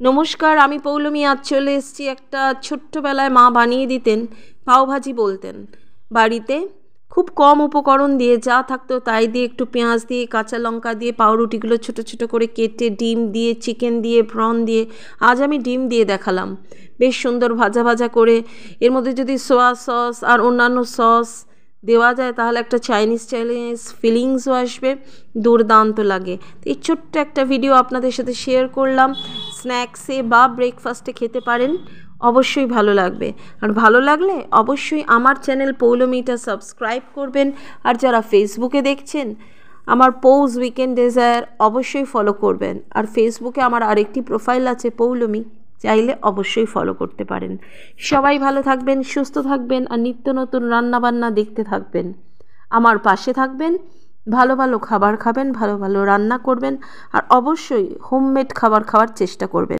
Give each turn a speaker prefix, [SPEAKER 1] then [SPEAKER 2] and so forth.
[SPEAKER 1] নমস্কার, আমি পৌলমী। আজ চলে এসেছি। একটা ছোট্টবেলায় মা বানিয়ে দিতেন, পাওভাজি বলতেন। বাড়িতে খুব কম উপকরণ দিয়ে, যা থাকতো তাই দিয়ে, একটু পেঁয়াজ দিয়ে, কাঁচা লঙ্কা দিয়ে, পাউরুটিগুলো ছোট ছোট করে কেটে, ডিম দিয়ে, চিকেন দিয়ে, প্রন দিয়ে। আজ আমি ডিম দিয়ে দেখালাম, বেশ সুন্দর ভাজা ভাজা করে। এর মধ্যে যদি সোয়া সস আর অন্যান্য সস দেওয়া যায় তাহলে একটা চাইনিজ চাইনিজ ফিলিংসও আসবে, দুর্দান্ত লাগে। তো এই ছোট্ট একটা ভিডিও আপনাদের সাথে শেয়ার করলাম। স্ন্যাক্সে বা ব্রেকফাস্টে খেতে পারেন, অবশ্যই ভালো লাগবে। আর ভালো লাগলে অবশ্যই আমার চ্যানেল পৌলমীটা সাবস্ক্রাইব করবেন। আর যারা ফেসবুকে দেখছেন, আমার পৌজ উইকেন্ড ডেজায়ার অবশ্যই ফলো করবেন। আর ফেসবুকে আমার আরেকটি প্রোফাইল আছে পৌলমী, চাইলে অবশ্যই ফলো করতে পারেন। সবাই ভালো থাকবেন, সুস্থ থাকবেন, আর নিত্য নতুন রান্নাবান্না দেখতে থাকবেন। আমার পাশে থাকবেন, ভালো ভালো খাবার খাবেন, ভালো ভালো রান্না করবেন, আর অবশ্যই হোমমেড খাবার খাওয়ার চেষ্টা করবেন।